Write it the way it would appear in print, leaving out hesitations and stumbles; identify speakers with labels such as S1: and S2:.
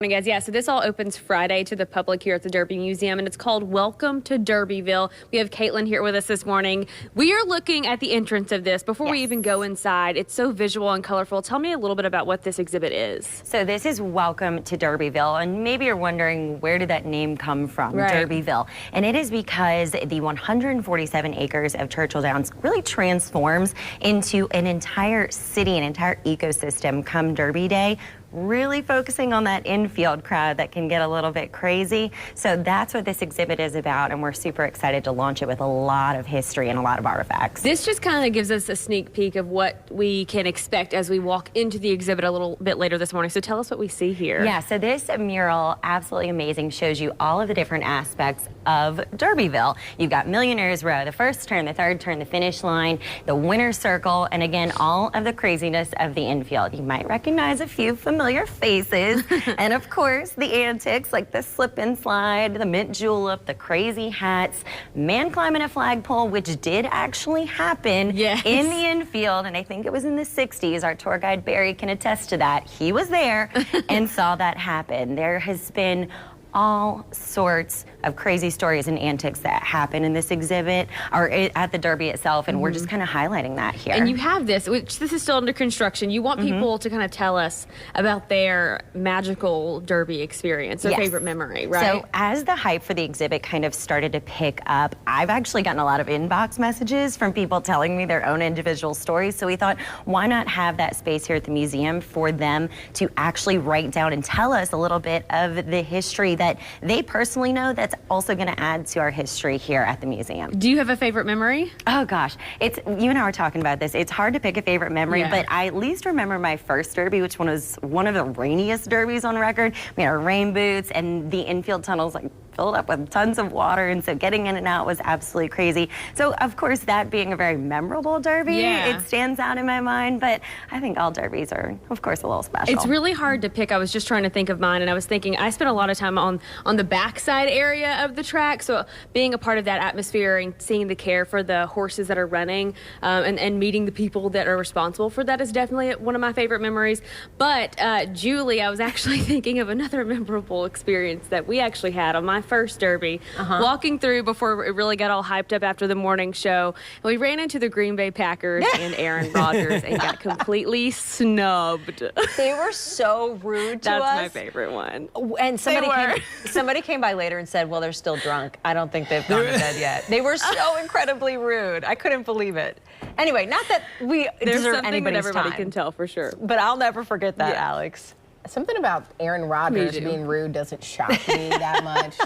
S1: Morning, guys. Yeah, so this all opens Friday to the public here at the Derby Museum, and it's called Welcome to Derbyville. We have Caitlin here with us this morning. We are looking at the entrance of this before we even go inside. It's so visual and colorful. Tell me a little bit about what this exhibit is.
S2: So this is Welcome to Derbyville, and maybe you're wondering, where did that name come from, Derbyville? And it is because the 147 acres of Churchill Downs really transforms into an entire city, an entire ecosystem come Derby Day, really focusing on that infield crowd that can get a little bit crazy. So that's what this exhibit is about, and we're super excited to launch it with a lot of history and a lot of artifacts.
S1: This just kind of gives us a sneak peek of what we can expect as we walk into the exhibit a little bit later this morning. So tell us what we see here.
S2: Yeah, so this mural, absolutely amazing, shows you all of the different aspects of Derbyville. You've got Millionaire's Row, the first turn, the third turn, the finish line, the winner's circle, and again, all of the craziness of the infield. You might recognize a few familiar faces, and of course, the antics like the slip and slide, the mint julep, the crazy hats, man climbing a flagpole, which did actually happen in the infield, and I think it was in the 60s. Our tour guide Barry can attest to that. He was there and saw that happen. There has been all sorts of crazy stories and antics that happen in this exhibit or at the Derby itself, and we're just kind of highlighting that here.
S1: And you have this, which this is still under construction. You want people to kind of tell us about their magical Derby experience, their favorite memory, right?
S2: So as the hype for the exhibit kind of started to pick up, I've actually gotten a lot of inbox messages from people telling me their own individual stories. So we thought, why not have that space here at the museum for them to actually write down and tell us a little bit of the history that they personally know that's also going to add to our history here at the museum.
S1: Do you have a favorite memory?
S2: Oh gosh, you and I were talking about this. It's hard to pick a favorite memory, but I at least remember my first Derby, which one was one of the rainiest Derbies on record. We had our rain boots, and the infield tunnels filled up with tons of water, and so getting in and out was absolutely crazy. So of course, that being a very memorable Derby, it stands out in my mind, but I think all Derbies are, of course, a little special.
S1: It's really hard to pick. I was just trying to think of mine, and I was thinking I spent a lot of time on the backside area of the track, so being a part of that atmosphere and seeing the care for the horses that are running and meeting the people that are responsible for that is definitely one of my favorite memories. But Julie, I was actually thinking of another memorable experience that we actually had on my first Derby, walking through before it really got all hyped up after the morning show. And we ran into the Green Bay Packers and Aaron Rodgers and got completely snubbed.
S3: They were so rude to us.
S1: That's my favorite one.
S3: And somebody came by later and said, well, they're still drunk. I don't think they've gone to bed yet. They were so incredibly rude. I couldn't believe it. Anyway, not that we deserve anybody's
S1: that everybody
S3: time,
S1: can tell for sure.
S3: but I'll never forget that, Alex.
S4: Something about Aaron Rodgers being rude doesn't shock me that much.